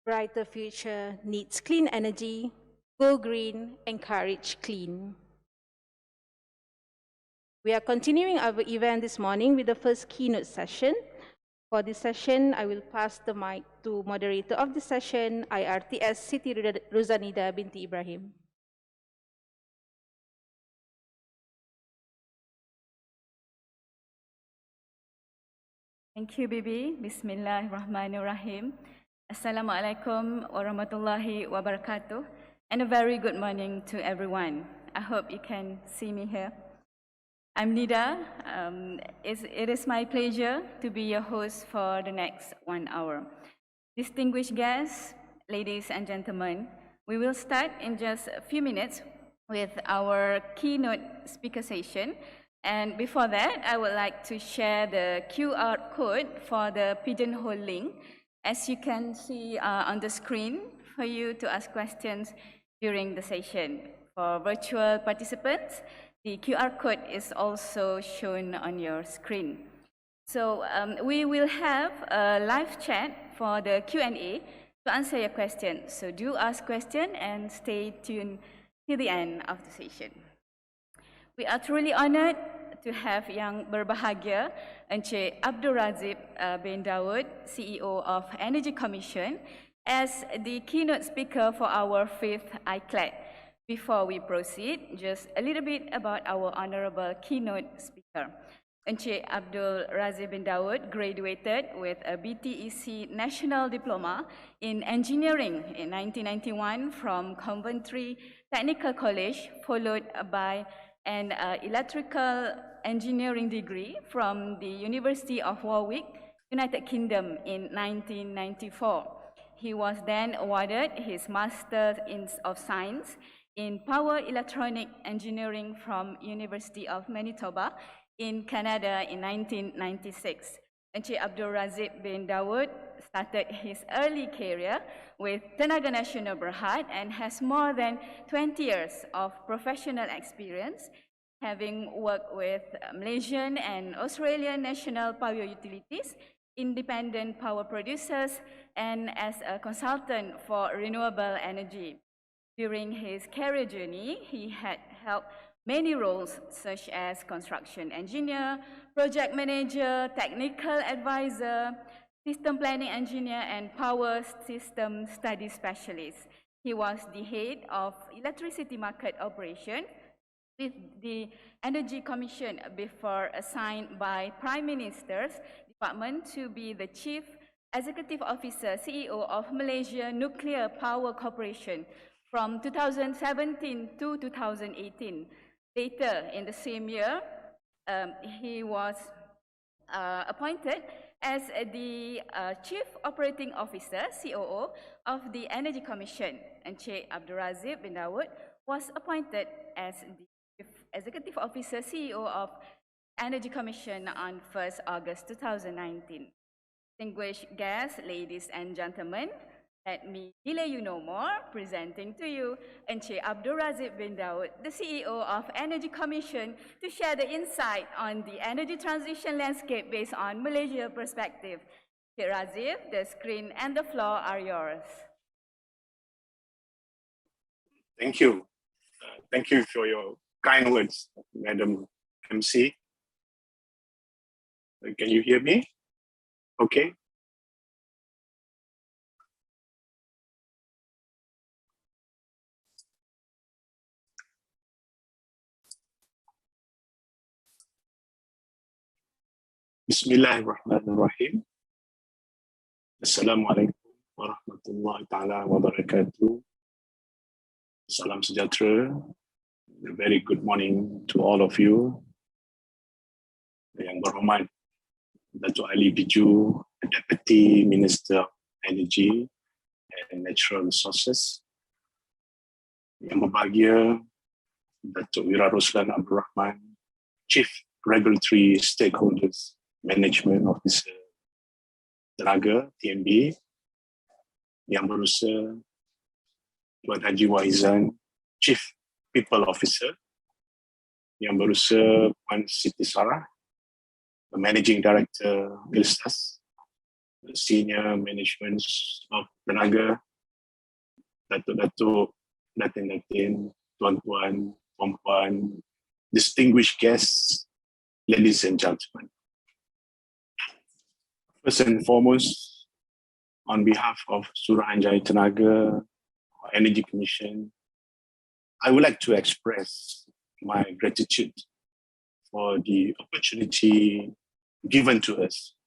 Brighter future needs clean energy. Go green, encourage clean. We are continuing our event this morning with the first keynote session. For this session, I will pass the mic to moderator of the session, IRTS Siti Ruzanida binti Ibrahim. Thank you, Bibi. Bismillahirrahmanirrahim. Assalamualaikum warahmatullahi wabarakatuh. And a very good morning to everyone. I hope you can see me here. I'm Nida. It is my pleasure to be your host for the next 1 hour. Distinguished guests, ladies and gentlemen, we will start in just a few minutes with our keynote speaker session. And before that, I would like to share the QR code for the Pigeonhole link, as you can see on the screen, for you to ask questions during the session. For virtual participants, the QR code is also shown on your screen. So we will have a live chat for the Q&A to answer your questions. So do ask questions and stay tuned till the end of the session. We are truly honored to have Yang Berbahagia Encik Abdul Razib bin Daud, CEO of Energy Commission, as the keynote speaker for our 5th Iclad. Before we proceed, just a little bit about our honorable keynote speaker. Encik Abdul Razib bin Daud graduated with a BTEC National Diploma in Engineering in 1991 from Coventry Technical College, followed by an electrical engineering degree from the University of Warwick, United Kingdom in 1994. He was then awarded his Master of Science in Power Electronic Engineering from University of Manitoba in Canada in 1996. Encik Abdul Razib bin Daud started his early career with Tenaga Nasional Berhad and has more than 20 years of professional experience, having worked with Malaysian and Australian national power utilities, independent power producers, and as a consultant for renewable energy. During his career journey, he had held many roles such as construction engineer, project manager, technical advisor, system planning engineer, and power system study specialist. He was the head of electricity market operation with the Energy Commission before assigned by Prime Minister's Department to be the Chief Executive Officer, CEO of Malaysia Nuclear Power Corporation from 2017 to 2018. Later in the same year, he was appointed as the Chief Operating Officer, COO, of the Energy Commission. And Encik Abdul Razib bin Daud was appointed as the Chief Executive Officer, CEO of Energy Commission on 1st August 2019. Distinguished guests, ladies and gentlemen, let me delay you no more, presenting to you Encik Abdul Razib bin Daud, the CEO of Energy Commission, to share the insight on the energy transition landscape based on Malaysia perspective. Encik Razib, the screen and the floor are yours. Thank you. Thank you for your kind words, Madam MC. Can you hear me? Okay. Bismillahirrahmanirrahim. Assalamualaikum warahmatullahi ta'ala wabarakatuh. Salam sejahtera. A very good morning to all of you. Yang berhormat Datuk Ali Biju, Deputy Minister of Energy and Natural Resources. Yang berbahagia Datuk Wira Roslan Abdul Rahman, Chief Regulatory Stakeholders Management Officer Tenaga, TMB. Yang berusaha Tuan Haji Wahizan, Chief People Officer. Yang berusaha Puan Siti Sarah, the Managing Director Iclad, the Senior Management of Tenaga, Datuk-datuk, datin-datin, tuan-tuan, puan-puan, distinguished guests, ladies and gentlemen. First and foremost, on behalf of Suruhanjaya Tenaga Energy Commission, I would like to express my gratitude for the opportunity given to us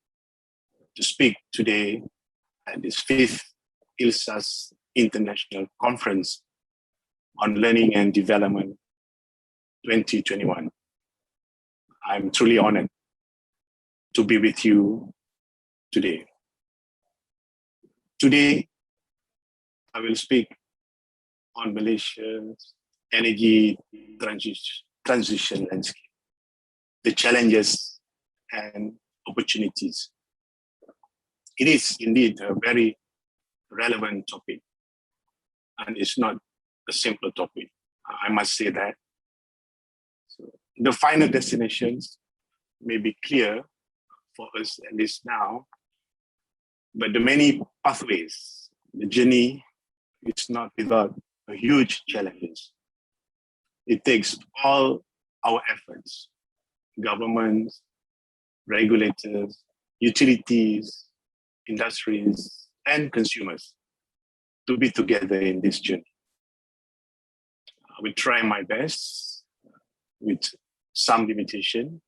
to speak today at this 5th Iclad International Conference on Learning and Development 2021. I'm truly honored to be with you today. Today, I will speak on Malaysia's energy transition landscape, the challenges and opportunities. It is indeed a very relevant topic, and it's not a simple topic. I must say that. So the final destinations may be clear for us, at least now, but the many pathways, the journey is not without huge challenges. It takes all our efforts, governments, regulators, utilities, industries, and consumers to be together in this journey. I will try my best with some limitation.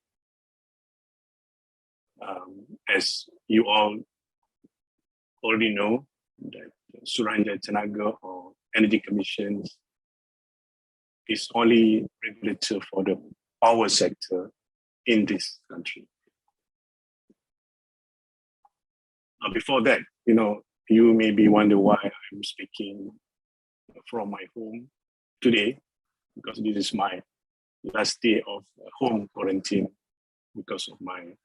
As you all already know, that Suruhanjaya Tenaga or Energy Commission is only regulator for the power sector in this country. Before that, you may be wondering why I'm speaking from my home today, because this is my last day of home quarantine because of my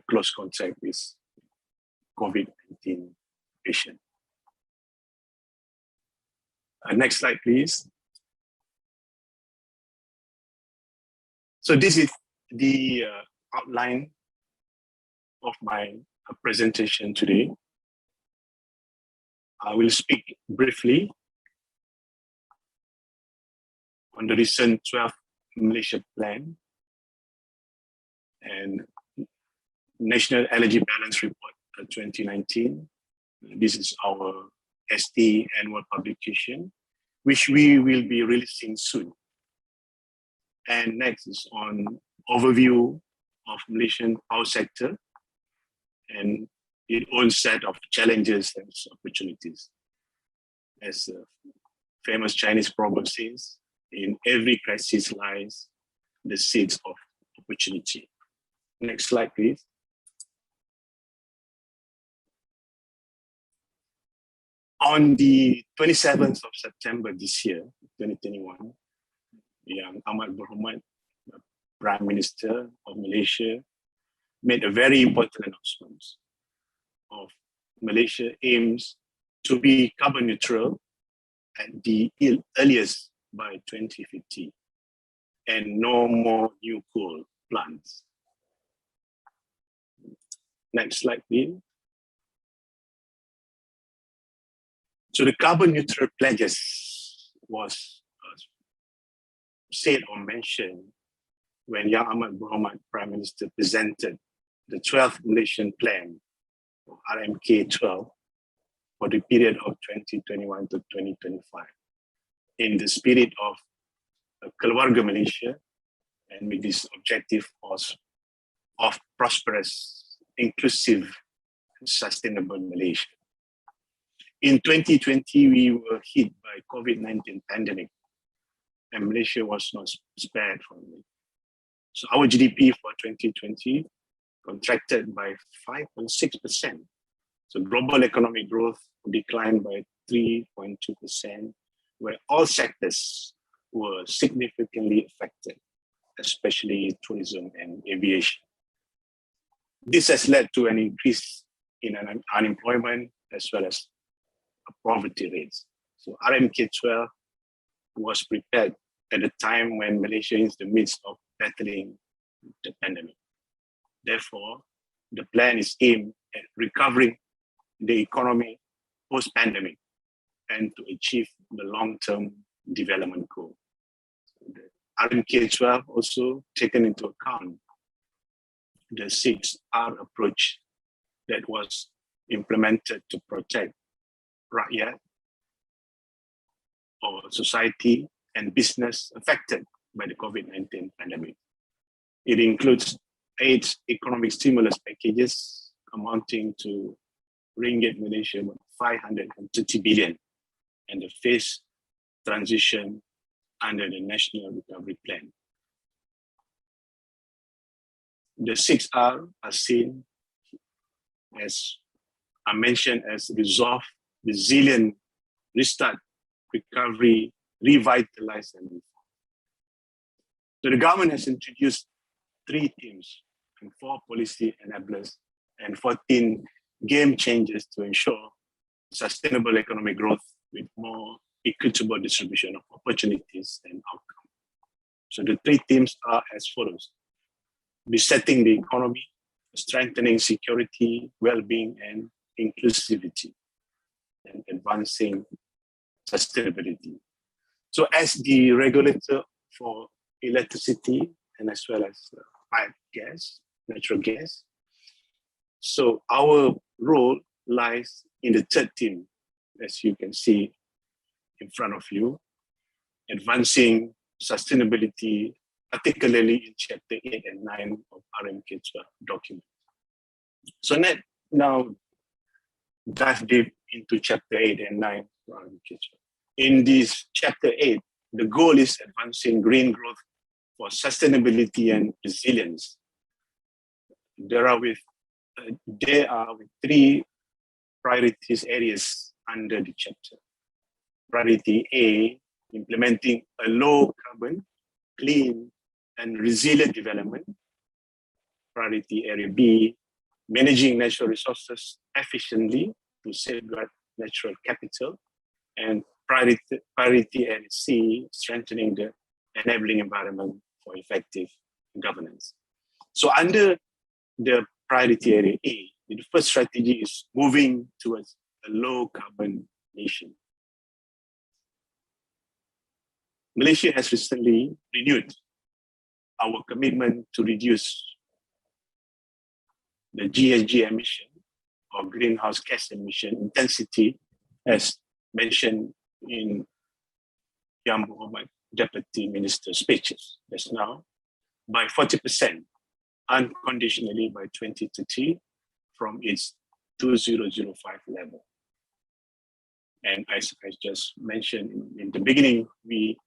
close contact with COVID-19 patient. Next slide, please. So this is the outline of my presentation today. I will speak briefly on the recent 12th Malaysia Plan and National Energy Balance Report 2019. This is our ST annual publication, which we will be releasing soon. And next is on overview of Malaysian power sector and its own set of challenges and opportunities. As a famous Chinese proverb says, in every crisis lies the seeds of opportunity. Next slide, please. On the 27th of September this year, 2021, Yang Amat Berhormat, Prime Minister of Malaysia, made a very important announcement of Malaysia aims to be carbon neutral at the earliest by 2050 and no more new coal plants. Next slide, please. So the carbon neutral pledges was said or mentioned when Yang Amat Berhormat Prime Minister presented the 12th Malaysian Plan, RMK 12, for the period of 2021 to 2025, in the spirit of Keluarga Malaysia and with this objective of prosperous inclusive, and sustainable Malaysia. In 2020, we were hit by COVID-19 pandemic, and Malaysia was not spared from it. So our GDP for 2020 contracted by 5.6%. So global economic growth declined by 3.2%, where all sectors were significantly affected, especially tourism and aviation. This has led to an increase in unemployment as well as poverty rates. So RMK12 was prepared at a time when Malaysia is in the midst of battling the pandemic. Therefore, the plan is aimed at recovering the economy post-pandemic and to achieve the long-term development goal. The RMK12 also taken into account the 6R approach that was implemented to protect rakyat or society and business affected by the COVID-19 pandemic. It includes 8 economic stimulus packages amounting to ringgit Malaysia 530 billion and the phased transition under the National Recovery Plan. The 6R are seen as are mentioned as resolve, resilient, restart, recovery, revitalize, and reform. So the government has introduced 3 themes and 4 policy enablers and 14 game changers to ensure sustainable economic growth with more equitable distribution of opportunities and outcomes. So the 3 themes are as follows: resetting the economy, strengthening security, well-being, and inclusivity, and advancing sustainability. So as the regulator for electricity and as well as pipe gas, natural gas, so our role lies in the 3rd theme, as you can see in front of you, advancing sustainability, particularly in chapter 8 and 9 of RMK12 document. So now dive deep into chapter 8 and 9 of RMK12. In this chapter 8, the goal is advancing green growth for sustainability and resilience. There are 3 priorities areas under the chapter. Priority A, implementing a low carbon, clean, and resilient development. Priority area B, managing natural resources efficiently to safeguard natural capital. And priority area C, strengthening the enabling environment for effective governance. So under the priority area A, the first strategy is moving towards a low carbon nation. Malaysia has recently renewed our commitment to reduce the GHG emission or greenhouse gas emission intensity, as mentioned in Yang Muhammad Deputy Minister's speeches just now, by 40% unconditionally by 2030 from its 2005 level. And as I just mentioned in the beginning, we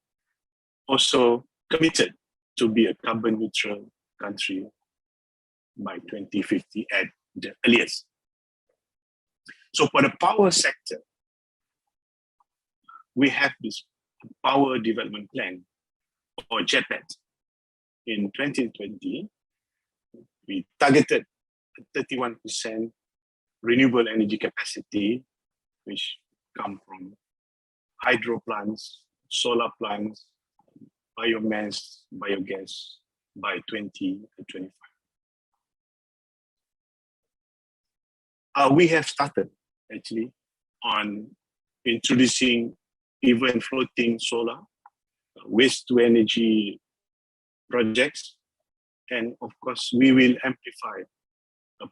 also committed to be a carbon neutral country by 2050 at the earliest. So for the power sector, we have this Power Development Plan, or JEPET. In 2020, we targeted 31% renewable energy capacity, which come from hydro plants, solar plants, biomass, biogas by 2025. We have started actually on introducing even floating solar, waste to energy projects. And of course, we will amplify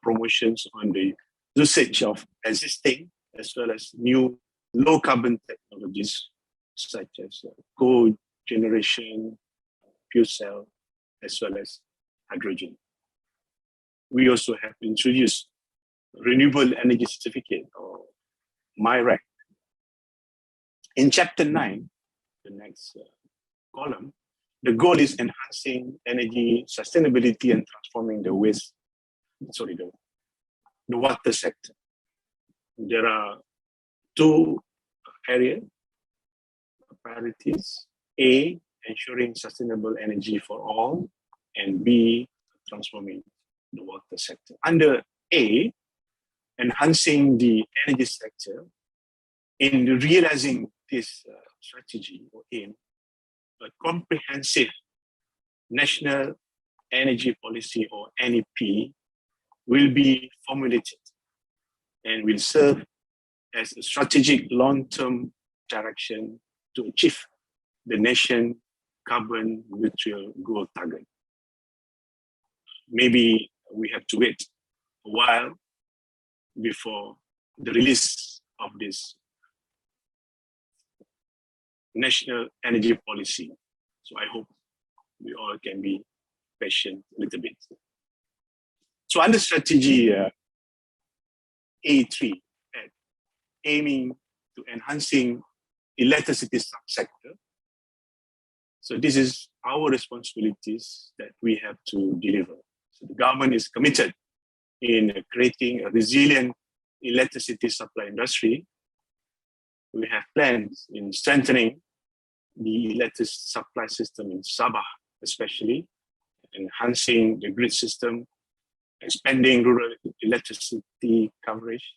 promotions on the usage of existing as well as new low carbon technologies such as cogeneration, fuel cell, as well as hydrogen. we also have introduced renewable energy certificate, or MyREC. In chapter 9, the next column, the goal is enhancing energy sustainability and transforming the water sector. There are two areas, priorities. A, ensuring sustainable energy for all, and B, transforming the water sector. Under A, enhancing the energy sector, in realizing this strategy or aim, a comprehensive national energy policy, or NEP, will be formulated and will serve as a strategic long-term direction to achieve the nation carbon neutral goal target. Maybe we have to wait a while before the release of this national energy policy. So I hope we all can be patient a little bit. So under strategy A3, aiming to enhancing electricity sector. So this is our responsibilities that we have to deliver. So the government is committed in creating a resilient electricity supply industry. We have plans in strengthening the electricity supply system in Sabah, especially, enhancing the grid system, expanding rural electricity coverage,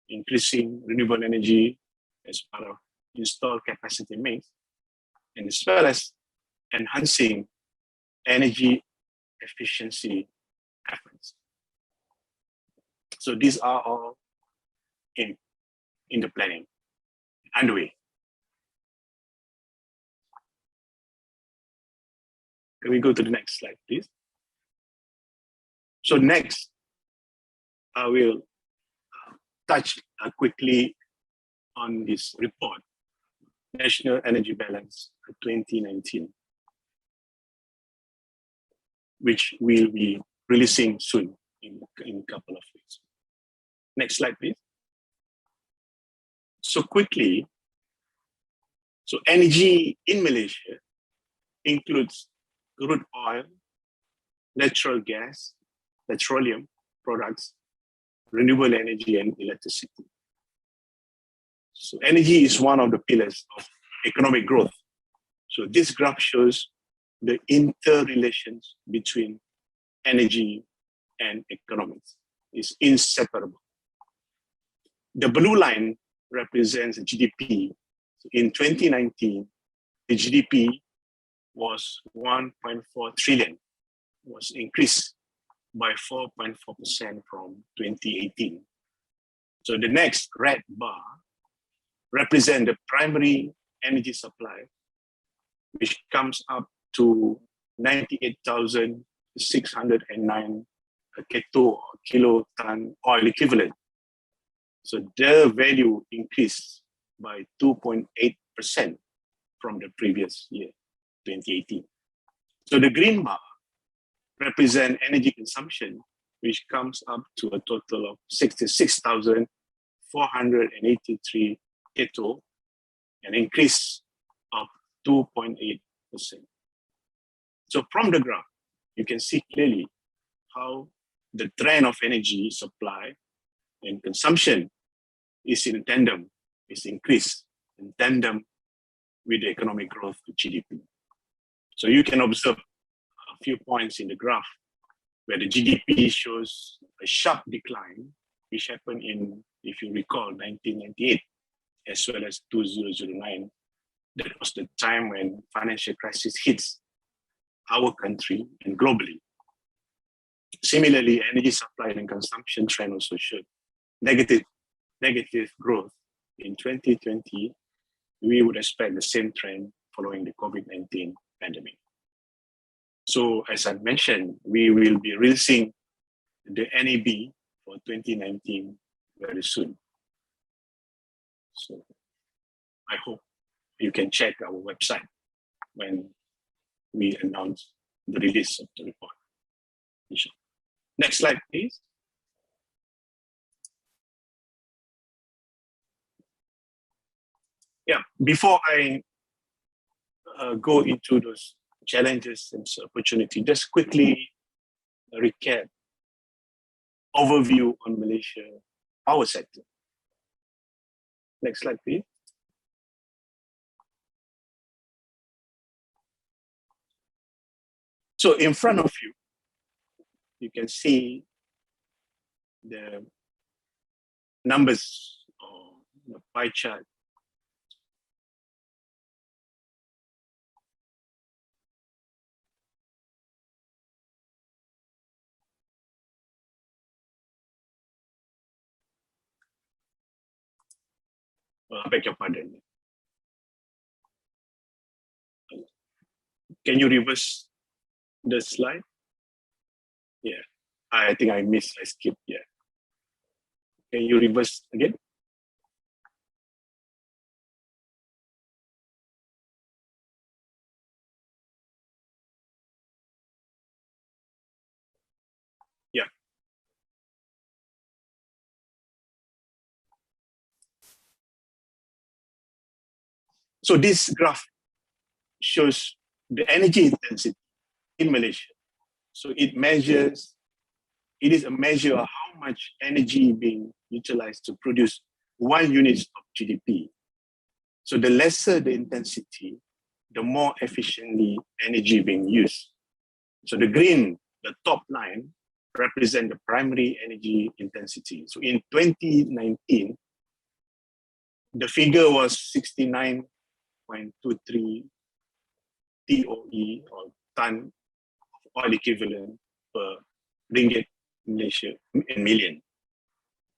increasing renewable energy as part of installed capacity mix, and as well as enhancing energy efficiency efforts. So these are all in the planning, underway. Can we go to the next slide, please? So next, I will touch quickly on this report, National Energy Balance 2019, which we'll be releasing soon in a couple of weeks. Next slide, please. So quickly, so energy in Malaysia includes crude oil, natural gas, petroleum products, renewable energy, and electricity. So energy is one of the pillars of economic growth. So this graph shows the interrelations between energy and economics. It's inseparable. The blue line represents GDP. In 2019, the GDP was 1.4 trillion, was increased by 4.4% from 2018. So the next red bar represents the primary energy supply, which comes up to 98,609 kiloton oil equivalent. So the value increased by 2.8% from the previous year, 2018. So the green bar represent energy consumption, which comes up to a total of 66,483 keto, an increase of 2.8%. So from the graph, you can see clearly how the trend of energy supply and consumption is in tandem, is increased in tandem with the economic growth to GDP. So you can observe a few points in the graph where the GDP shows a sharp decline, which happened in, if you recall, 1998, as well as 2009. That was the time when financial crisis hits our country and globally. Similarly, energy supply and consumption trend also showed negative growth. In 2020, we would expect the same trend following the COVID-19 pandemic. So as I mentioned, we will be releasing the NAB for 2019 very soon. So I hope you can check our website when we announce the release of the report. Next slide, please. Yeah, before I go into those challenges and opportunity, just quickly recap overview on Malaysia power sector. Next slide, please. So in front of you, you can see the numbers or the pie chart. I beg your pardon. Can you reverse the slide? Yeah, I think I skipped, yeah. Can you reverse again? Yeah. So this graph shows the energy intensity in Malaysia. So it is a measure of how much energy being utilized to produce 1 unit of GDP. So the lesser the intensity, the more efficiently energy being used. So the green, the top line, represent the primary energy intensity. So in 2019, the figure was 69.23 TOE or ton of oil equivalent per ringgit Malaysia in million.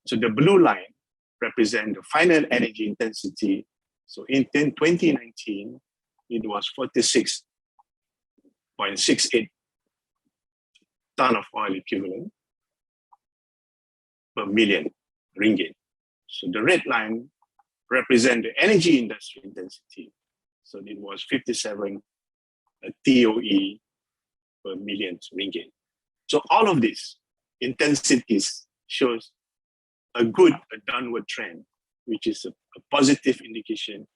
So the blue line represent the final energy intensity. So in 2019, it was 46.68 ton of oil equivalent per million ringgit. So the red line represent the energy industry intensity. So it was 57 TOE per million ringgit. So all of these intensities shows a downward trend, which is a positive indication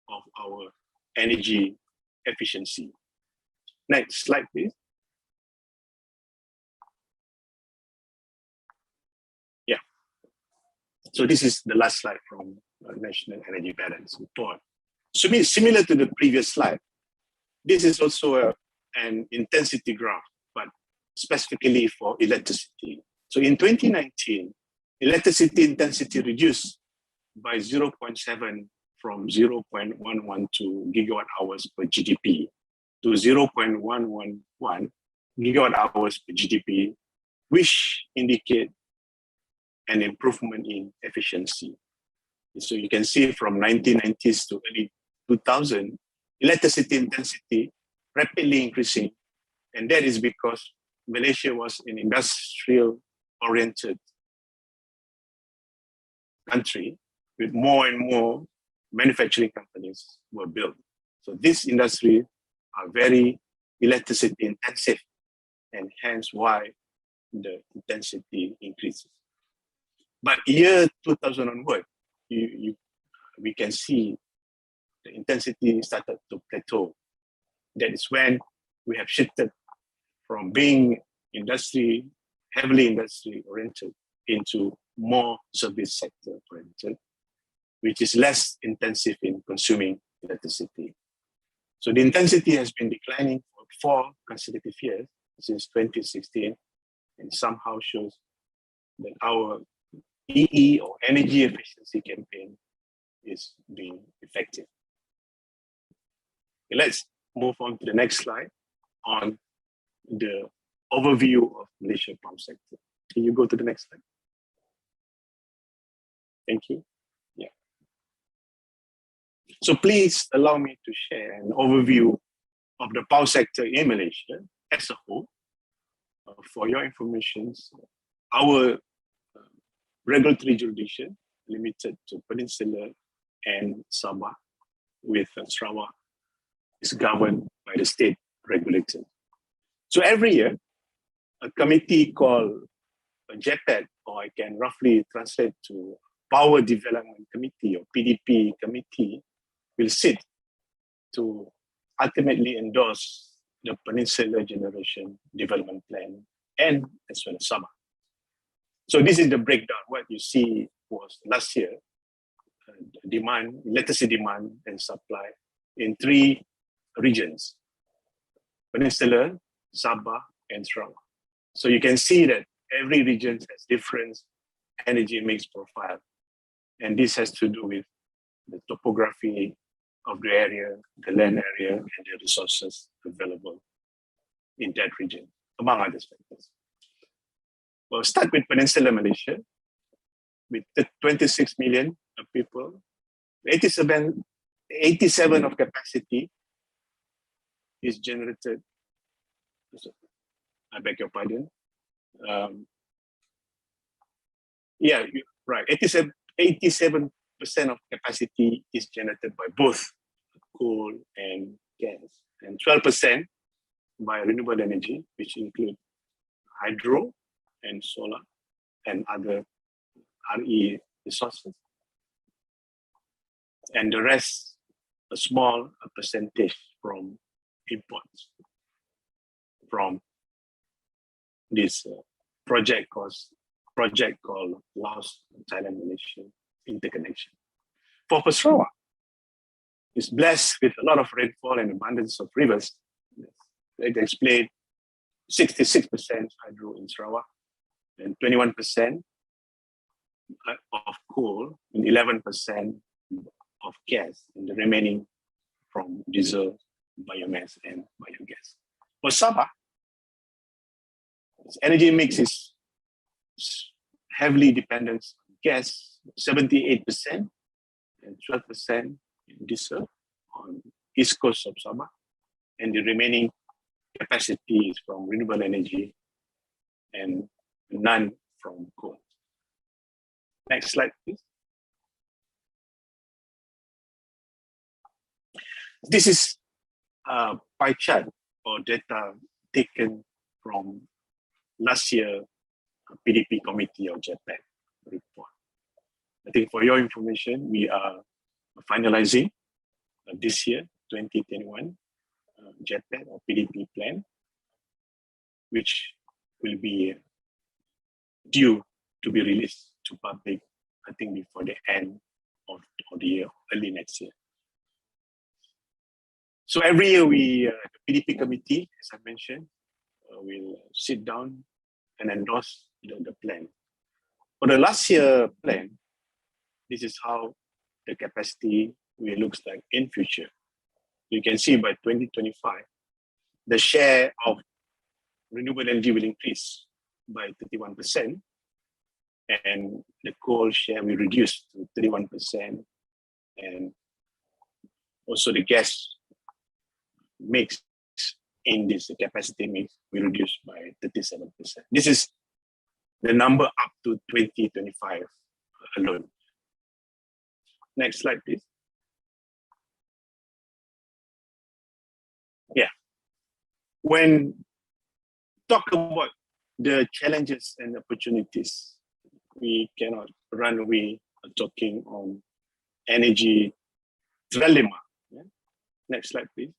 of our energy efficiency. Next slide, please. Yeah. So this is the last slide from National Energy Balance Report. So similar to the previous slide, this is also an intensity graph, but specifically for electricity. So in 2019, electricity intensity reduced by 0.7 from 0.112 gigawatt hours per GDP to 0.111 gigawatt hours per GDP, which indicate an improvement in efficiency. So you can see from 1990s to early 2000, electricity intensity rapidly increasing. And that is because Malaysia was an industrial-oriented country with more and more manufacturing companies were built. So this industry are very electricity intensive, and hence why the intensity increases. But year 2000 onward, we can see the intensity started to plateau. That is when we have shifted from being heavily industry oriented into more service sector oriented, which is less intensive in consuming electricity. So the intensity has been declining for 4 consecutive years since 2016, and somehow shows that our EE or energy efficiency campaign is being effective. Okay, let's move on to the next slide on the overview of Malaysia power sector. Can you go to the next slide? Thank you. Yeah. So please allow me to share an overview of the power sector in Malaysia as a whole. For your information, our regulatory jurisdiction limited to Peninsula and Sabah, with Sarawak is governed by the state regulator. So every year, a committee called JEPET, or I can roughly translate to Power Development Committee or PDP committee, will sit to ultimately endorse the Peninsula Generation Development Plan and as well as Sabah. So this is the breakdown. What you see was last year, demand, electricity demand and supply in 3 regions: Peninsula, Sabah, and Sarawak. So you can see that every region has different energy mix profile. And this has to do with the topography of the area, the land area, and the resources available in that region, among other factors. We'll start with Peninsula Malaysia, with 26 million people, 87 of capacity is generated. I beg your pardon. Yeah, right. 87% of capacity is generated by both coal and gas, and 12% by renewable energy, which include hydro and solar and other RE resources. And the rest, a small percentage from imports from this project called Laos, Thailand, Malaysia interconnection. For Sarawak, it's blessed with a lot of rainfall and abundance of rivers. It explained 66% hydro in Sarawak and 21% of coal and 11% of gas, and the remaining from diesel, biomass, and biogas. For Sabah, its energy mix is heavily dependent on gas, 78%, and 12% diesel on east coast of Sabah, and the remaining capacity is from renewable energy and none from coal. Next slide, please. This is a pie chart or data taken from last year PDP committee or JEPET report. I think for your information, we are finalizing this year, 2021, JEPET or PDP plan, which will be due to be released to public, I think before the end of the year, early next year. So every year the PDP committee, as I mentioned, will sit down and endorse the plan. For the last year plan, this is how the capacity will look like in future. You can see by 2025, the share of renewable energy will increase by 31%, and the coal share will reduce to 31%, and also the gas mix in this capacity mix will reduce by 37%. This is the number up to 2025 alone. Next slide, please. Yeah. When talk about the challenges and opportunities, we cannot run away talking on energy trilemma. Yeah? Next slide, please.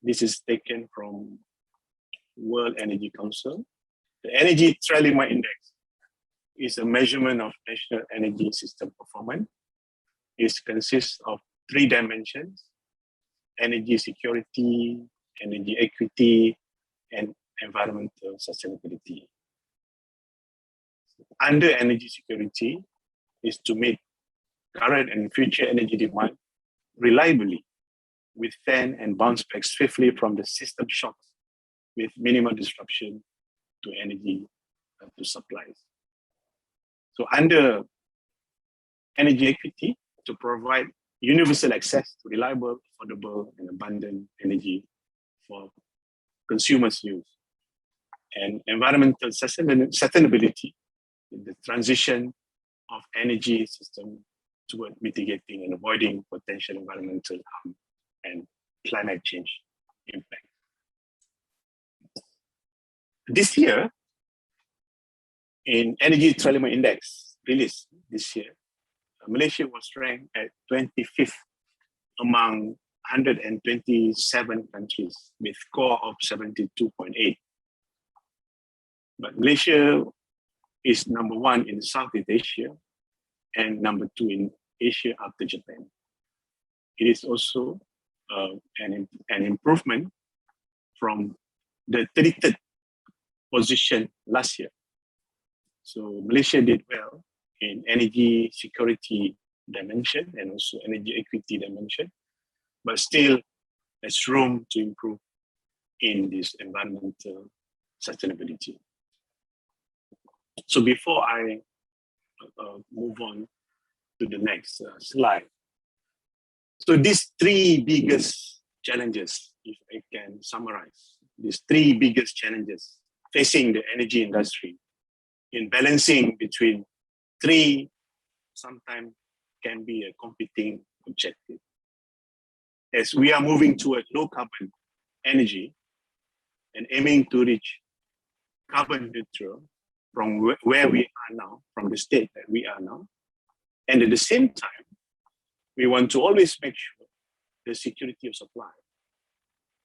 This is taken from World Energy Council. The Energy Trilemma Index is a measurement of national energy system performance. It consists of 3 dimensions: energy security, energy equity, and environmental sustainability. Under energy security is to meet current and future energy demand reliably, withstand and bounce back swiftly from the system shocks with minimal disruption to energy to supplies. So under energy equity, to provide universal access to reliable, affordable, and abundant energy for consumers' use. And environmental sustainability, the transition of energy system toward mitigating and avoiding potential environmental harm and climate change impact. This year, in Energy Trilemma Index released this year, Malaysia was ranked at 25th among 127 countries with score of 72.8. But Malaysia is number 1 in Southeast Asia and number 2 in Asia after Japan. It is also an improvement from the 33rd position last year. So Malaysia did well in energy security dimension and also energy equity dimension, but still there's room to improve in this environmental sustainability. So before I move on to the next slide, so these 3 biggest challenges, if I can summarize, these 3 biggest challenges facing the energy industry in balancing between 3 sometimes can be a competing objective. As we are moving toward low carbon energy and aiming to reach carbon neutral from where we are now, from the state that we are now, and at the same time, we want to always make sure the security of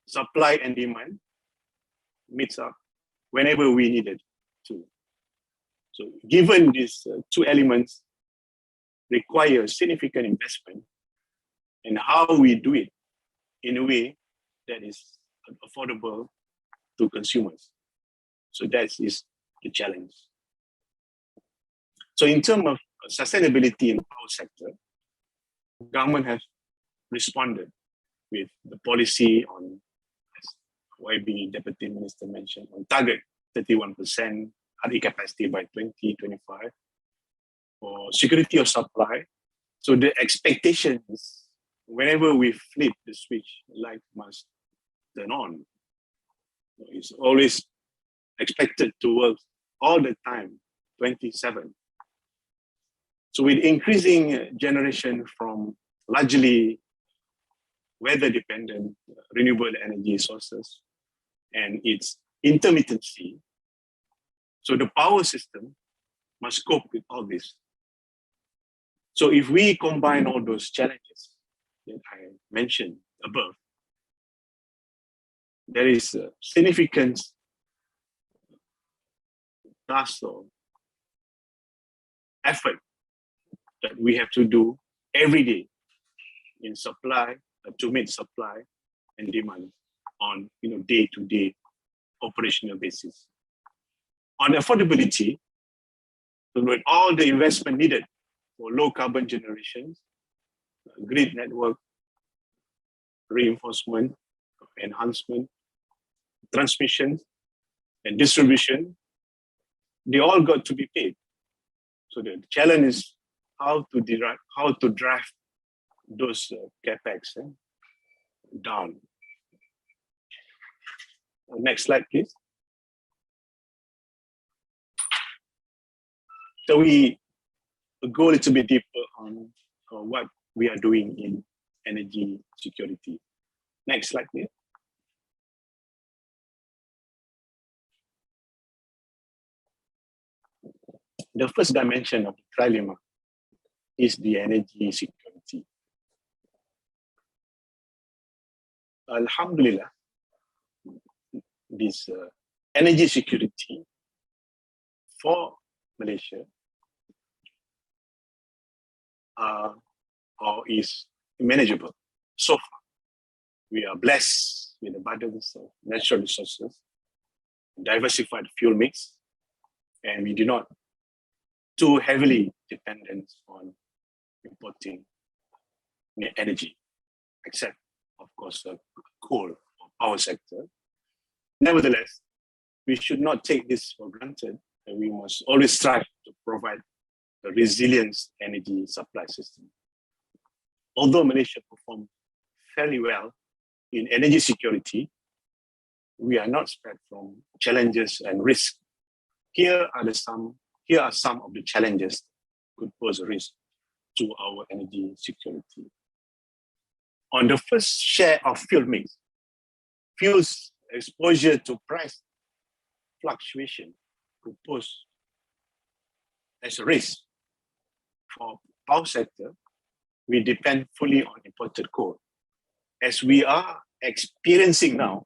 supply and demand meets up whenever we need it to. So given these 2 elements require significant investment, and how we do it in a way that is affordable to consumers. So that is the challenge. So in terms of sustainability in the power sector, government has responded with the policy on, as YB Deputy Minister mentioned, on target 31% RE capacity by 2025 for security of supply. So the expectation is whenever we flip the switch, light must turn on. It's always expected to work all the time, 27. So with increasing generation from largely weather-dependent renewable energy sources and its intermittency, so the power system must cope with all this. So if we combine all those challenges that I mentioned above, there is a significant task or effort that we have to do every day in supply, to meet supply and demand on day-to-day operational basis. On affordability, so with all the investment needed for low carbon generations, grid network reinforcement, enhancement, transmission, and distribution, they all got to be paid. So the challenge is how to drive those capex down. Next slide, please. So we go a little bit deeper on what we are doing in energy security. Next slide, please. The first dimension of the trilemma is the energy security. Alhamdulillah, this energy security for Malaysia is manageable so far. We are blessed with abundance of natural resources, diversified fuel mix, and we do not too heavily dependent on importing energy, except, of course, coal or power sector. Nevertheless, we should not take this for granted, and we must always strive to provide a resilient energy supply system. Although Malaysia performed fairly well in energy security, we are not spared from challenges and risks. Here are some of the challenges that could pose a risk to our energy security. On the first share of fuel mix, fuel's exposure to price fluctuation proposed as a risk for power sector, we depend fully on imported coal. As we are experiencing now,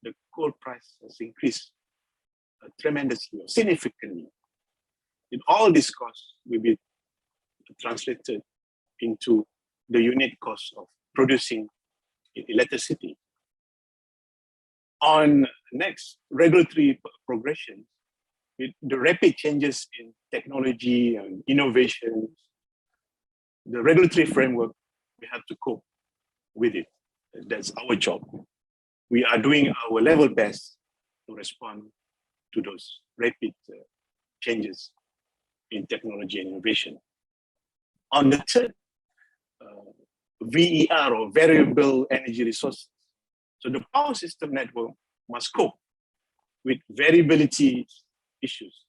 the coal price has increased tremendously or significantly. And all this cost will be translated into the unit cost of producing electricity. On next, regulatory progression, with the rapid changes in technology and innovations, the regulatory framework, we have to cope with it. That's our job. We are doing our level best to respond to those rapid changes in technology and innovation. On the third, VER or variable energy resources. So the power system network must cope with variability issues.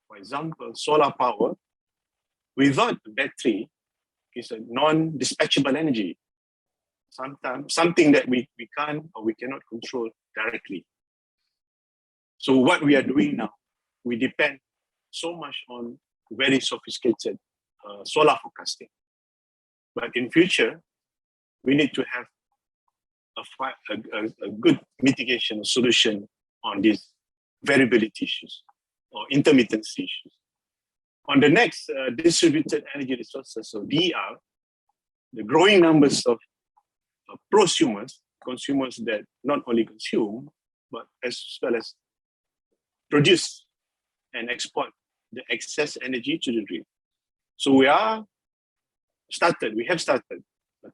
For example, solar power without the battery is a non-dispatchable energy. Sometimes something that we can't or we cannot control directly. So what we are doing now, we depend so much on very sophisticated solar forecasting. But in future, we need to have a good mitigation solution on these variability issues or intermittency issues. On the next, distributed energy resources, so DR, the growing numbers of prosumers, consumers that not only consume, but as well as produce and export the excess energy to the grid. So we have started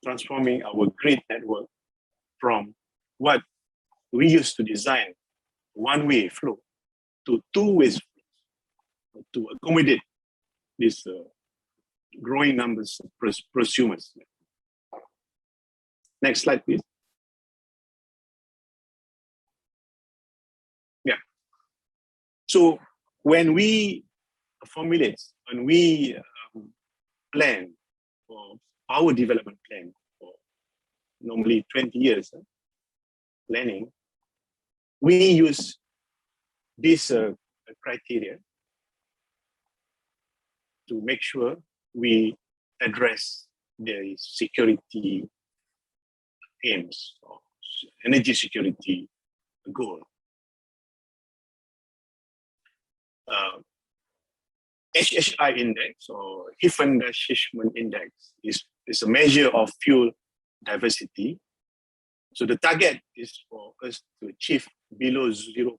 transforming our grid network from what we used to design one-way flow to two-way flow to accommodate these growing numbers of prosumers. Next slide, please. Yeah. So when we formulate, when we plan for our development plan for normally 20 years planning, we use this criteria to make sure we address the security aims or energy security goal. HHI index or Hifan-Shishman index is a measure of fuel diversity. So the target is for us to achieve below 0.5%.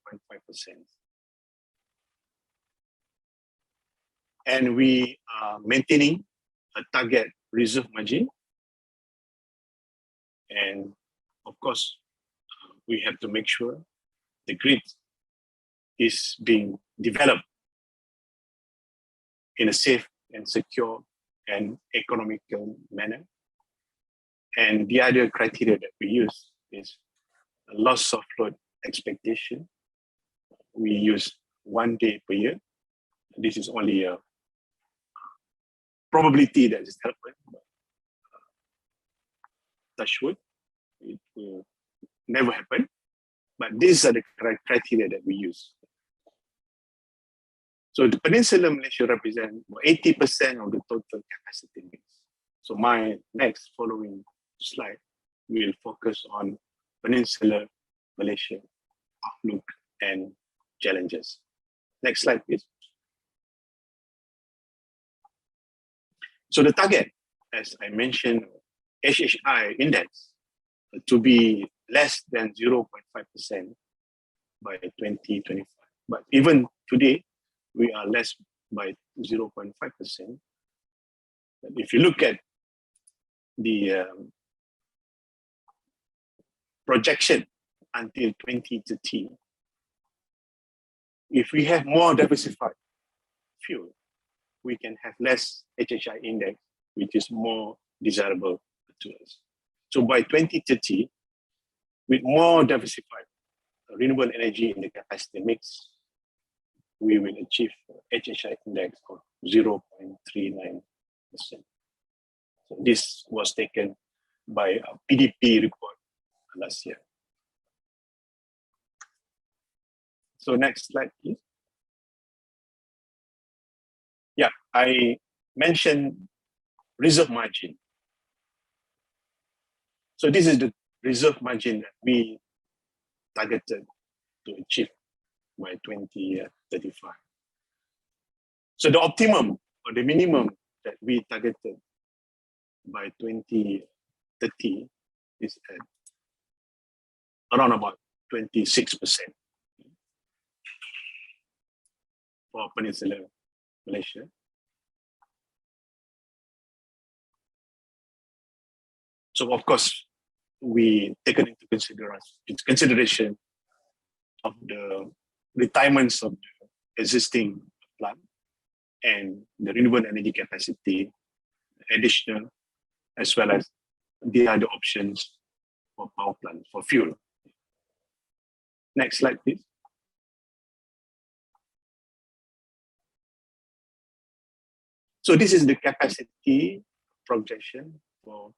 And we are maintaining a target reserve margin. And of course, we have to make sure the grid is being developed in a safe and secure and economical manner. And the other criteria that we use is a loss of load expectation. We use 1 day per year. This is only a probability that is happening. Touch wood, it will never happen. But these are the criteria that we use. So the Peninsular Malaysia represents 80% of the total capacity mix. So my next following slide will focus on Peninsular Malaysia outlook and challenges. Next slide, please. So the target, as I mentioned, HHI index to be less than 0.5% by 2025. But even today, we are less by 0.5%. If you look at the projection until 2030, if we have more diversified fuel, we can have less HHI index, which is more desirable to us. So by 2030, with more diversified renewable energy in the capacity mix, we will achieve HHI index of 0.39%. So this was taken by a PDP report last year. So next slide, please. Yeah, I mentioned reserve margin. So this is the reserve margin that we targeted to achieve by 2035. So the optimum or the minimum that we targeted by 2030 is at around about 26% for Peninsular Malaysia. So of course, we taken into consideration of the retirements of the existing plant and the renewable energy capacity additional, as well as the other options for power plant, for fuel. Next slide, please. So this is the capacity projection for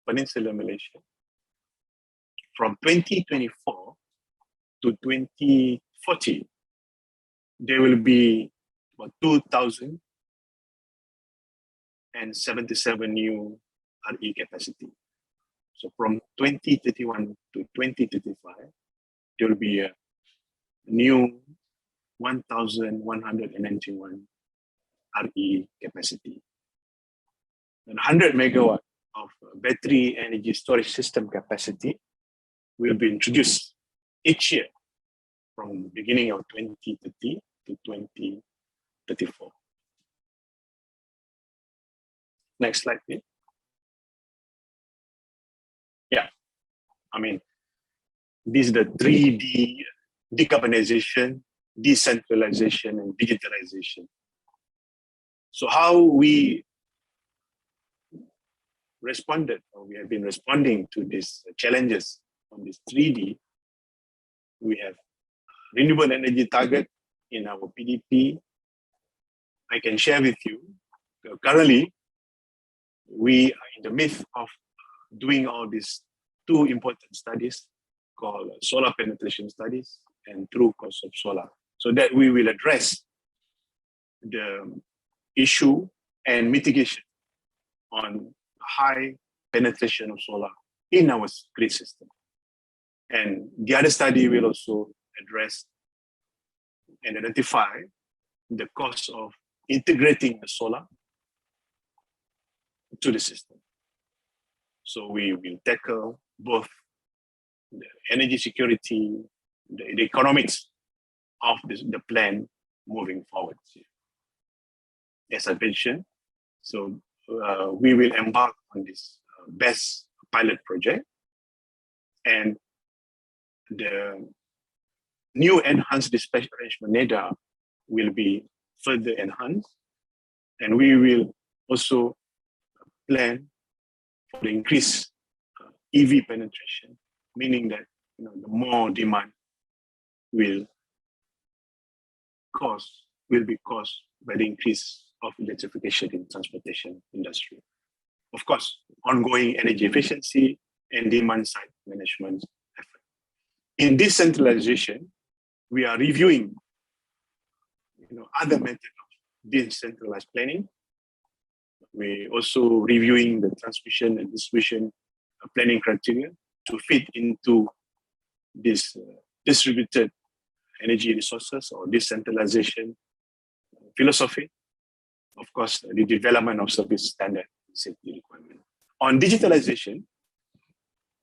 Peninsular Malaysia from 2024 to 2040. There will be about 2,077 new RE capacity. So from 2031 to 2035, there will be a new 1,191 RE capacity. And 100 megawatt of battery energy storage system capacity will be introduced each year from the beginning of 2030 to 2034. Next slide, please. Yeah, I mean, this is the 3D decarbonization, decentralization, and digitalization. So how we responded, or we have been responding to these challenges on this 3D, we have renewable energy target in our PDP. I can share with you, currently, we are in the midst of doing all these two important studies called solar penetration studies and true cost of solar, so that we will address the issue and mitigation on high penetration of solar in our grid system. And the other study will also address and identify the cost of integrating the solar to the system. So we will tackle both the energy security, the economics of the plan moving forward. As I mentioned, so we will embark on this BESS pilot project, and the new enhanced dispatch arrangement NEDA will be further enhanced, and we will also plan for the increased EV penetration, meaning that the more demand will be caused by the increase of electrification in transportation industry. Of course, ongoing energy efficiency and demand side management effort. In decentralization, we are reviewing other methods of decentralized planning. We're also reviewing the transmission and distribution planning criteria to fit into this distributed energy resources or decentralization philosophy. Of course, the development of service standard safety requirement. On digitalization,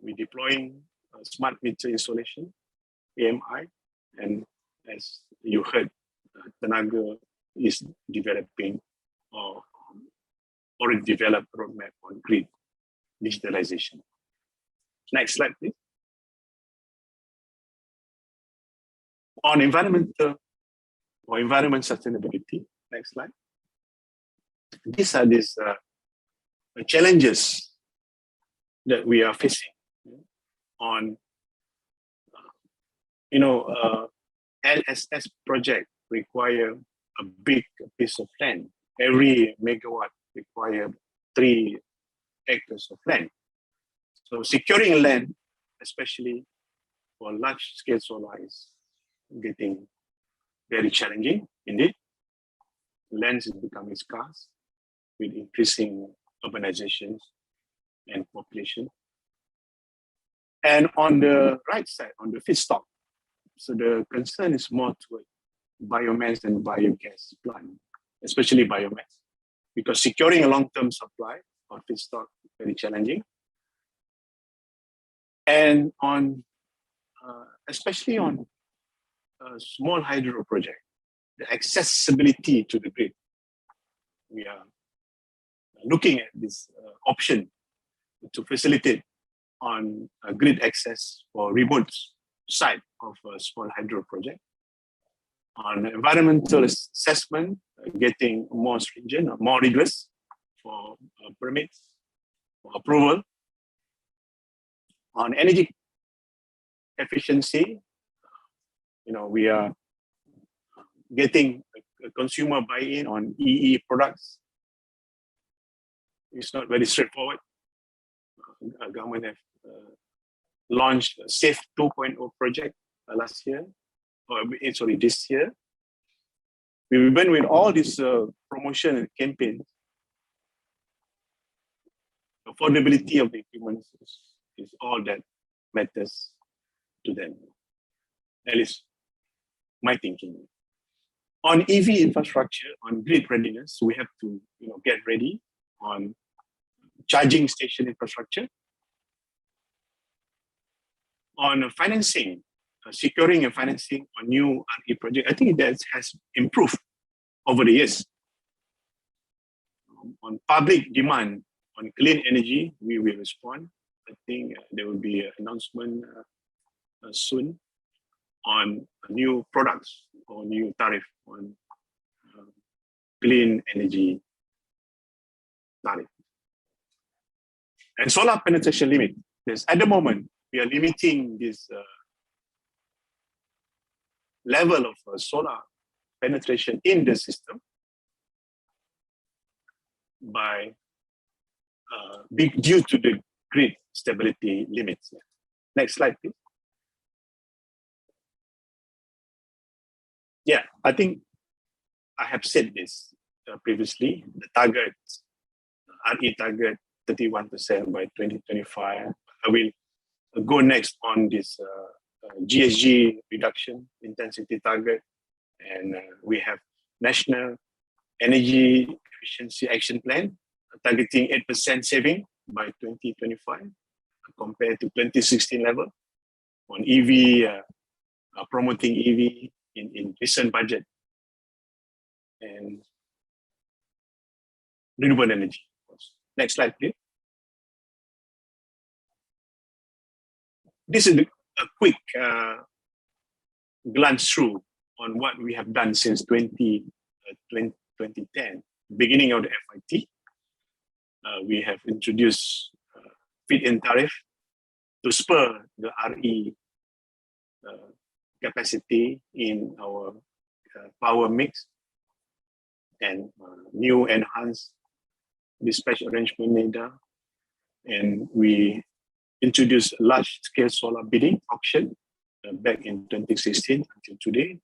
we're deploying smart meter installation, AMI, and as you heard, Tenaga is developing or already developed roadmap on grid digitalization. Next slide, please. On environmental or environment sustainability, next slide. These are these challenges that we are facing on, LSS project require a big piece of land. Every megawatt require 3 acres of land. So securing land, especially for large scale solar, is getting very challenging indeed. Land is becoming scarce with increasing urbanizations and population. And on the right side, on the feedstock, so the concern is more toward biomass and biogas plant, especially biomass, because securing a long-term supply of feedstock is very challenging. And on, especially on a small hydro project, the accessibility to the grid, we are looking at this option to facilitate on grid access for remote site of a small hydro project. On environmental assessment, getting more stringent, more rigorous for permits, for approval. On energy efficiency, we are getting a consumer buy-in on EE products. It's not very straightforward. Government have launched a SAFE 2.0 project last year, this year. We've been with all this promotion and campaigns. Affordability of the equipment is all that matters to them. At least my thinking. On EV infrastructure, on grid readiness, we have to get ready on charging station infrastructure. On financing, securing and financing on new RE project, I think that has improved over the years. On public demand on clean energy, we will respond. I think there will be an announcement soon on new products or new tariff on clean energy tariff. And solar penetration limit. Yes, at the moment, we are limiting this level of solar penetration in the system by due to the grid stability limits. Next slide, please. Yeah, I think I have said this previously. The target, RE target, 31% by 2025. I will go next on this GSG reduction intensity target, and we have National Energy Efficiency Action Plan targeting 8% saving by 2025 compared to 2016 level on EV, promoting EV in recent budget and renewable energy. Next slide, please. This is a quick glance through on what we have done since 2010, beginning of the FIT. We have introduced feed-in tariff to spur the RE capacity in our power mix, and new enhanced dispatch arrangement NEDA. And we introduced large-scale solar bidding auction back in 2016 until today.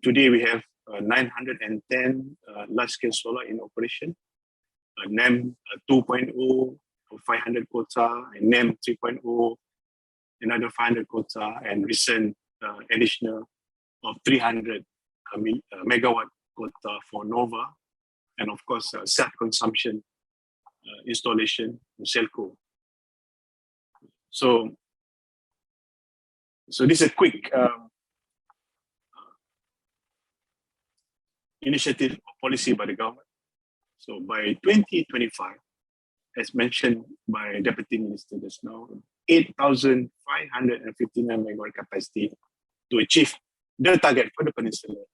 Today we have 910 large-scale solar in operation. NEM 2.0, 500 quota, and NEM 3.0, another 500 quota, and recent additional of 300 megawatt quota for Nova, and of course self-consumption installation in Selco. So this is a quick initiative or policy by the government. So by 2025, as mentioned by Deputy Minister just now, 8,559 megawatt capacity to achieve the target for the peninsula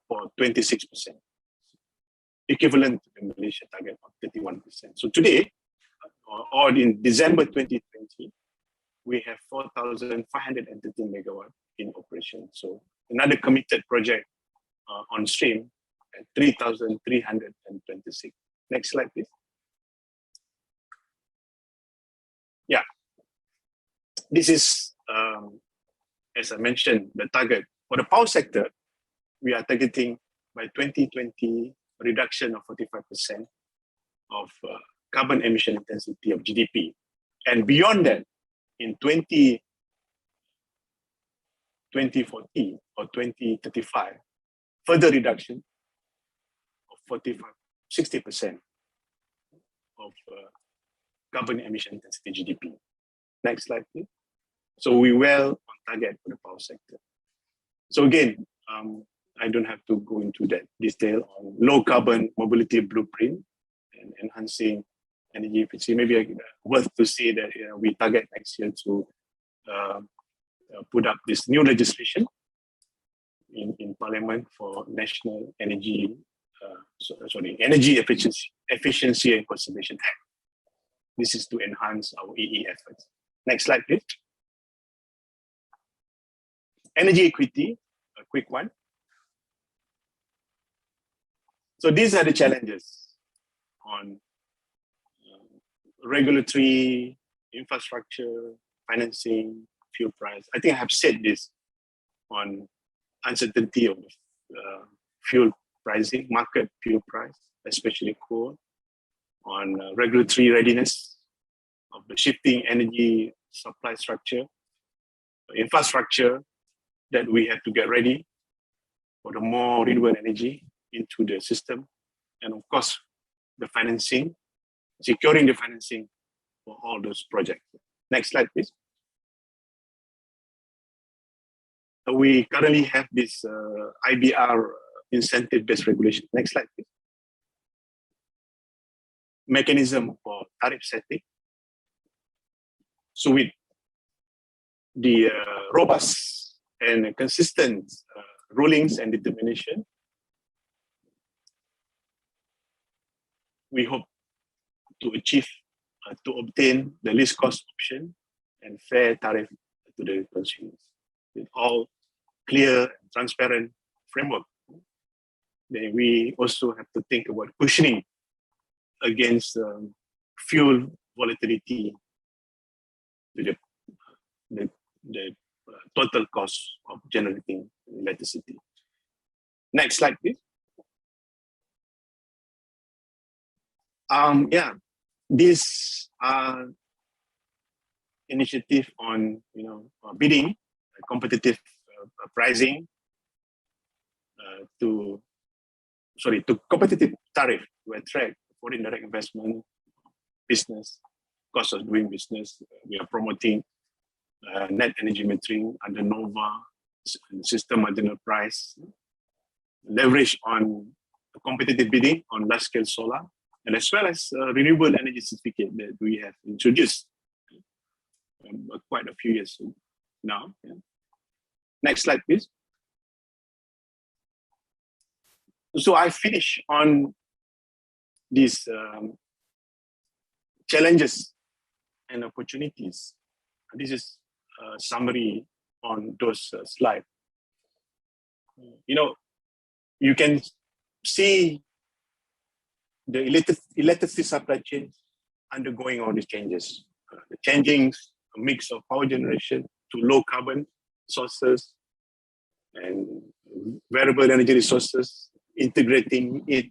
for 26%, equivalent to the Malaysia target of 31%. So today, or in December 2020, we have 4,513 megawatt in operation. So another committed project on stream at 3,326. Next slide, please. Yeah, this is as I mentioned, the target for the power sector, we are targeting by 2020 a reduction of 45% of carbon emission intensity of GDP. And beyond that, in 2040 or 2035, further reduction of 60% of carbon emission intensity GDP. Next slide, please. So we're well on target for the power sector. So again, I don't have to go into that detail on low carbon mobility blueprint and enhancing energy efficiency. Maybe worth to say that we target next year to put up this new legislation in Parliament for National Energy Energy Efficiency and Conservation Act. This is to enhance our EE efforts. Next slide, please. Energy equity, a quick one. So these are the challenges on regulatory, infrastructure, financing, fuel price. I think I have said this on uncertainty of fuel pricing, market fuel price, especially coal, on regulatory readiness of the shifting energy supply structure, infrastructure that we have to get ready for the more renewable energy into the system, and of course, the financing, securing the financing for all those projects. Next slide, please. We currently have this IBR incentive-based regulation. Next slide, please. Mechanism for tariff setting. So with the robust and consistent rulings and determination, we hope to achieve, to obtain the least cost option and fair tariff to the consumers with all clear and transparent framework. Then we also have to think about cushioning against fuel volatility to the total cost of generating electricity. Next slide, please. This initiative on bidding, competitive pricing to competitive tariff to attract foreign direct investment, business, cost of doing business. We are promoting net energy metering under NOVA, system marginal price, leverage on competitive bidding on large scale solar, and as well as renewable energy certificate that we have introduced quite a few years now. Yeah. Next slide, please. So I finish on these challenges and opportunities. This is a summary on those slides. You can see the electricity supply chain undergoing all these changes. The changing mix of power generation to low carbon sources and variable energy resources, integrating it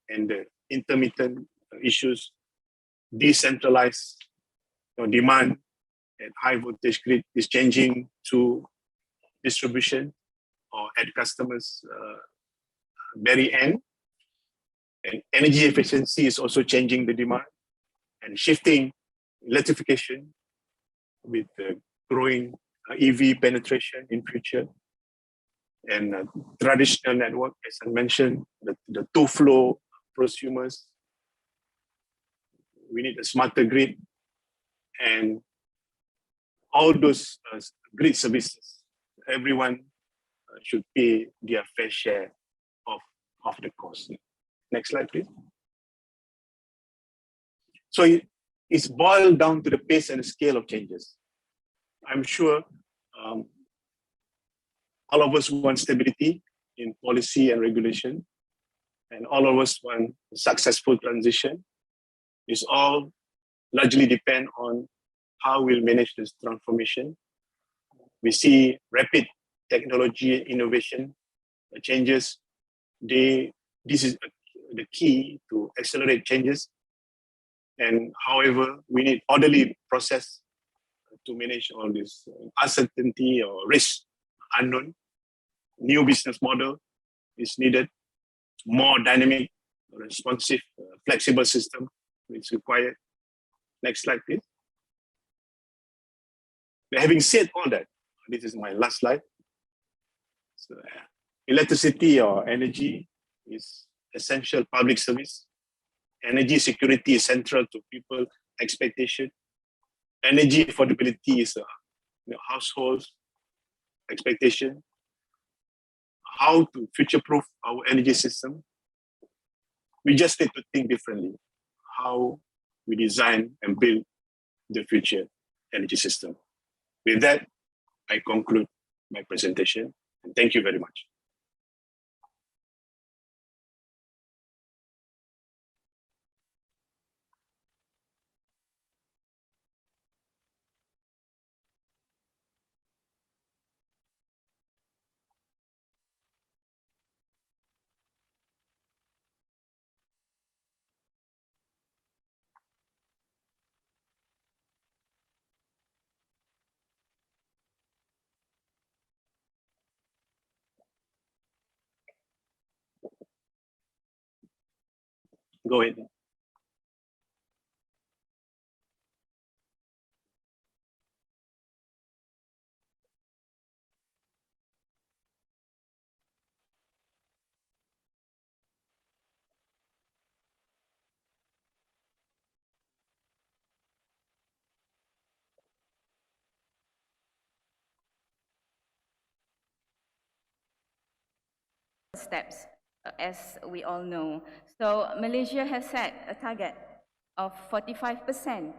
and the intermittent issues, decentralized demand at high voltage grid is changing to distribution or at customers' very end. And energy efficiency is also changing the demand and shifting electrification with the growing EV penetration in future. And traditional network, as I mentioned, the two-flow prosumers. We need a smarter grid and all those grid services. Everyone should pay their fair share of the cost. Next slide, please. So it's boiled down to the pace and the scale of changes. I'm sure all of us want stability in policy and regulation, and all of us want successful transition. It's all largely depend on how we'll manage this transformation We see rapid technology innovation changes. This is the key to accelerate changes. And however, we need orderly process to manage all this uncertainty or risk unknown. New business model is needed. More dynamic, responsive, flexible system is required. Next slide, please. But having said all that, this is my last slide. So, electricity or energy is essential public service. Energy security is central to people expectation. Energy affordability is households expectation. How to future-proof our energy system? We just need to think differently. How we design and build the future energy system. With that, I conclude my presentation. And thank you very much. Go ahead. Steps, as we all know. So Malaysia has set a target of 45%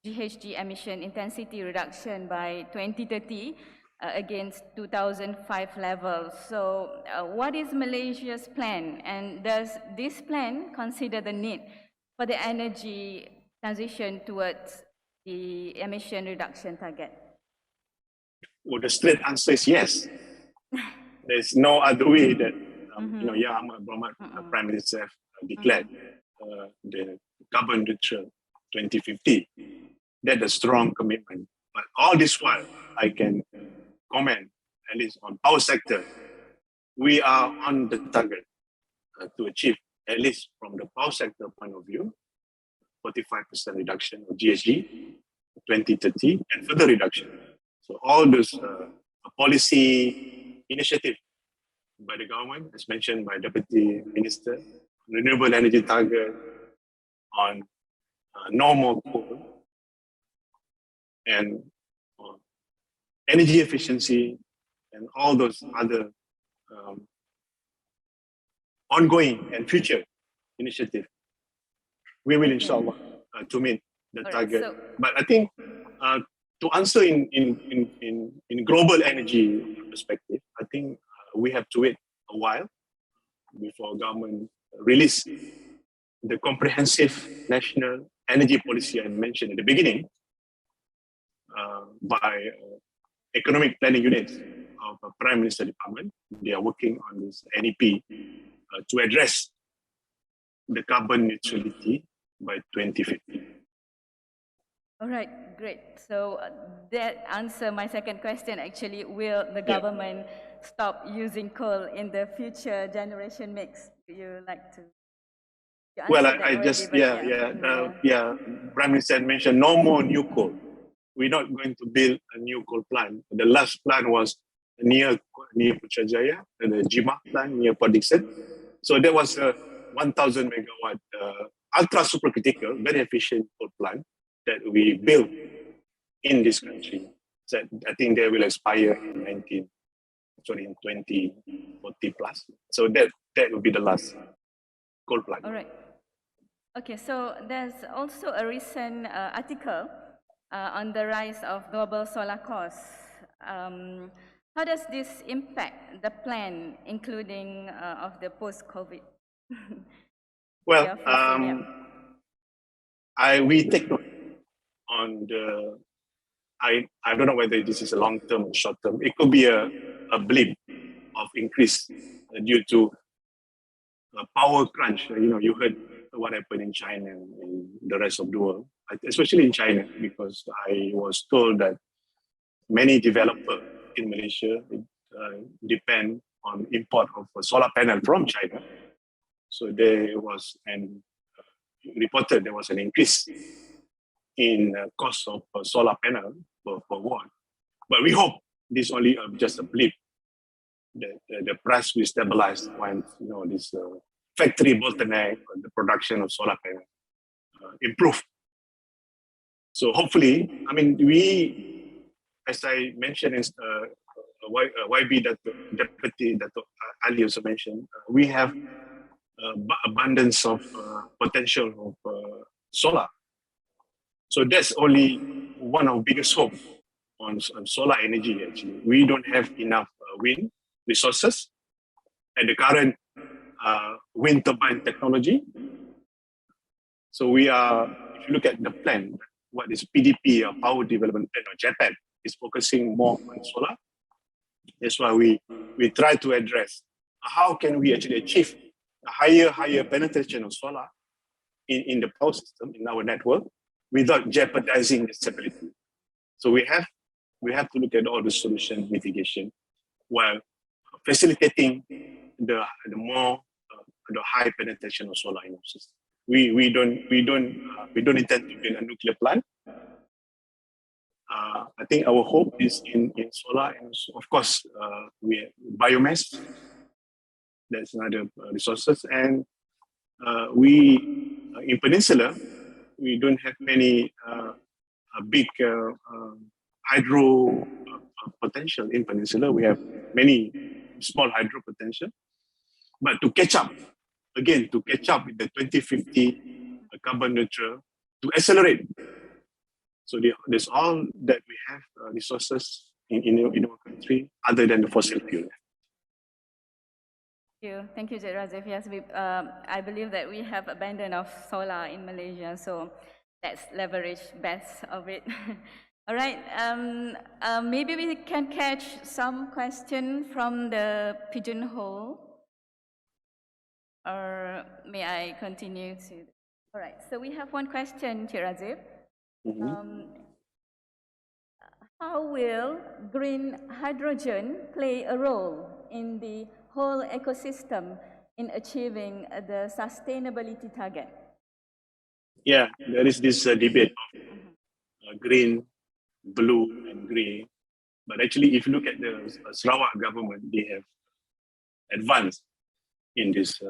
GHG emission intensity reduction by 2030 against 2005 levels. So what is Malaysia's plan, and does this plan consider the need for the energy transition towards the emission reduction target? Well, the straight answer is yes. There's no other way that Ahmad Mohamad, Prime Minister, declared the carbon neutral 2050. That's a strong commitment. But all this while, I can comment, at least on power sector, we are on the target to achieve, at least from the power sector point of view, 45% reduction of GHG 2030 and further reduction. So all those policy initiatives by the government, as mentioned by Deputy Minister, renewable energy target on no more coal and energy efficiency and all those other ongoing and future initiatives. We will inshallah to meet the target. So, but I think to answer in global energy perspective, I think we have to wait a while before government release the comprehensive national energy policy I mentioned at the beginning by economic planning units of the Prime Minister Department. They are working on this NEP to address the carbon neutrality by 2050. All right, great. So that answers my second question actually. Will the government stop using coal in the future generation mix? Do you like to? Well, I just, Prime Minister mentioned no more new coal. We're not going to build a new coal plant. The last plant was near Putrajaya, the Jimah plant near Port Dickson. So that was a 1,000 megawatt ultra supercritical, very efficient coal plant that we built in this country. So I think they will expire in 2040 plus. So that will be the last coal plant. All right. Okay, so there's also a recent article on the rise of global solar costs. How does this impact the plan, including of the post-COVID? Well, we take note on the I don't know whether this is a long term or short term. It could be a blip of increase due to a power crunch. You heard what happened in China and in the rest of the world, especially in China, because I was told that many developers in Malaysia depend on import of a solar panel from China. So there was reported there was an increase in cost of a solar panel per watt. But we hope this only just a blip. The price will stabilize once this factory bottleneck and the production of solar panel improve. So hopefully, I mean, we, as I mentioned, YB that Deputy that Ali also mentioned, we have abundance of potential of solar. So that's only one of the biggest hope on solar energy. Actually, we don't have enough wind resources at the current wind turbine technology. So we are, if you look at the plan, what is PDP, or Power Development Plan, or Japan, is focusing more on solar. That's why we try to address how can we actually achieve a higher penetration of solar in the power system, in our network, without jeopardizing the stability. So we have to look at all the solution mitigation while facilitating the high penetration of solar in our system. We don't intend to build a nuclear plant. I think our hope is in solar, and of course we have biomass. That's another resources, and we in Peninsula we don't have many big hydro potential in Peninsula. We have many small hydro potential, but to catch up with the 2050 carbon neutral, to accelerate. So there's all that we have resources in our country other than the fossil fuel. Thank you, Cik Razif. Yes, I believe that we have abundance of solar in Malaysia, so let's leverage best of it. All right, maybe we can catch some question from the pigeonhole, or may I continue to? All right, so we have one question, Cik Razif. How will green hydrogen play a role in the whole ecosystem in achieving the sustainability target? Yeah, there is this debate of green, blue, and grey. But actually, if you look at the Sarawak government, they have advanced in this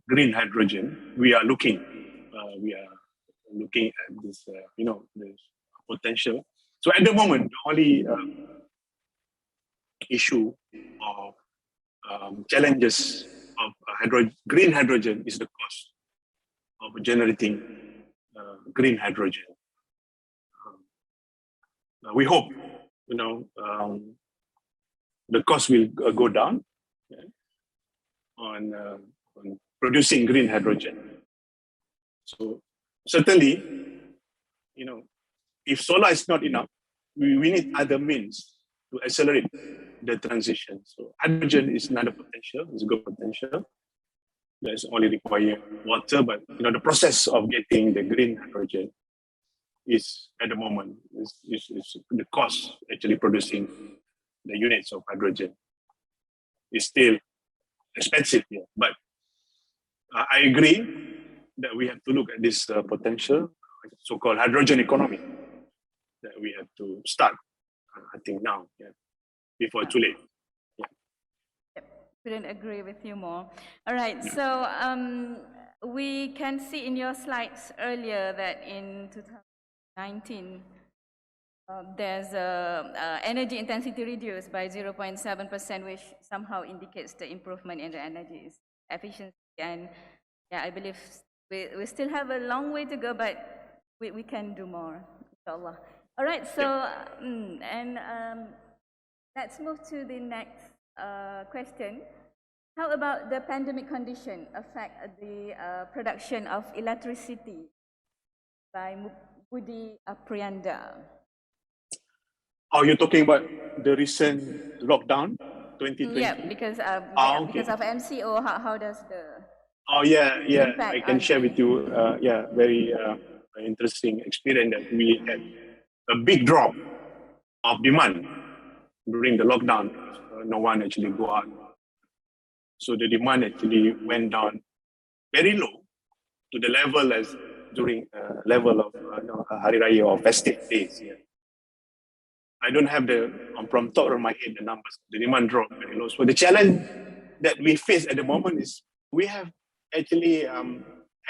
green hydrogen. We are looking at this, this potential. So at the moment, the only issue of challenges of green hydrogen is the cost of generating green hydrogen. We hope, the cost will go down on producing green hydrogen. So certainly, if solar is not enough, we need other means to accelerate the transition. So hydrogen is another potential, it's a good potential. That's only require water, but the process of getting the green hydrogen is at the moment is the cost actually producing the units of hydrogen is still expensive here. But I agree that we have to look at this potential, so-called hydrogen economy, that we have to start, I think now, before too late. Couldn't agree with you more. All right, so we can see in your slides earlier that in 2019, there's energy intensity reduced by 0.7%, which somehow indicates the improvement in the energy efficiency. And yeah, I believe we still have a long way to go, but we can do more, inshallah. All right, so let's move to the next question. How about the pandemic condition affect the production of electricity by Budi Aprianda? Oh, you're talking about the recent lockdown, 2020? Yeah, because Okay. because of MCO, how does the Oh, yeah. impact I can on share with you, very interesting experience that we had a big drop of demand during the lockdown. No one actually go out. So the demand actually went down very low to the level as during level of Hari Raya or festive days. Yeah. I don't have from top of my head the numbers. The demand dropped very low. So the challenge that we face at the moment is we have actually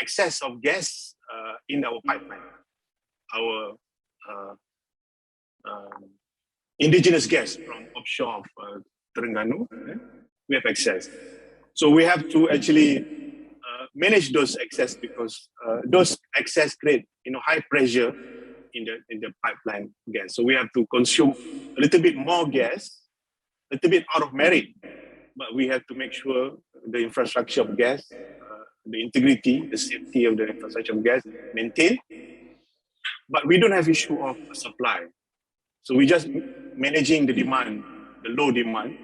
excess of gas in our pipeline. Our indigenous gas from offshore of Terengganu, we have access. So we have to actually manage those excess because those excess create high pressure in the pipeline gas. So we have to consume a little bit more gas, a little bit out of merit, but we have to make sure the infrastructure of gas, the integrity, the safety of the infrastructure of gas maintained. But we don't have issue of supply. So we just managing the demand, the low demand.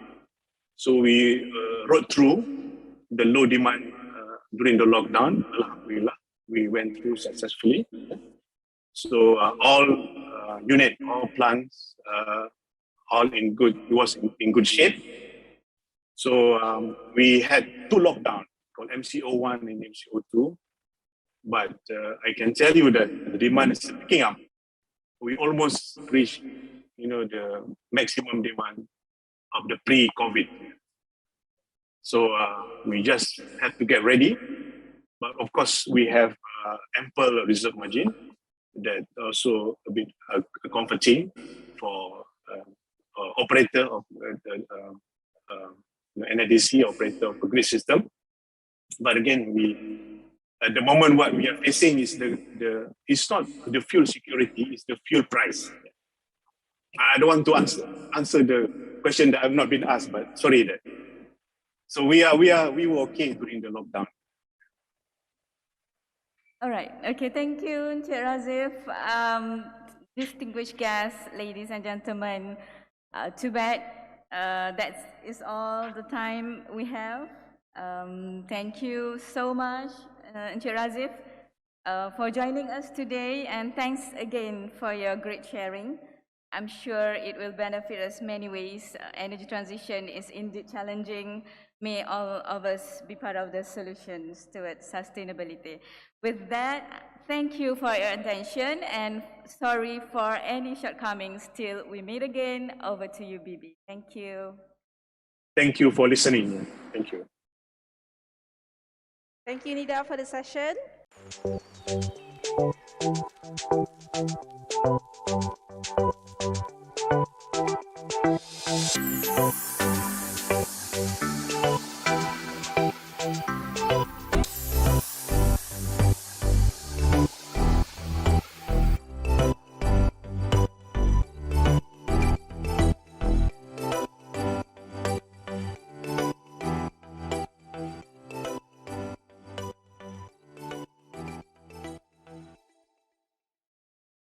So we rode through the low demand during the lockdown. Alhamdulillah, we went through successfully. So all unit, all plants, all in good. It was in good shape. So we had two lockdowns called MCO1 and MCO2. But I can tell you that the demand is picking up. We almost reached, the maximum demand of the pre-COVID. So we just have to get ready. But of course, we have ample reserve margin that also a bit comforting for operator of NIDC, operator of the grid system. But again, at the moment, what we are facing is it's not the fuel security, it's the fuel price. I don't want to answer the question that I've not been asked, but sorry that. So we were okay during the lockdown. All right. Okay. Thank you, Encik Razif. Distinguished guests, ladies and gentlemen, too bad that is all the time we have. Thank you so much, Encik Razif, for joining us today, and thanks again for your great sharing. I'm sure it will benefit us many ways. Energy transition is indeed challenging. May all of us be part of the solutions towards sustainability. With that, thank you for your attention, and sorry for any shortcomings. Till we meet again, over to you, Bibi. Thank you. Thank you for listening. Thank you. Thank you, Nida, for the session.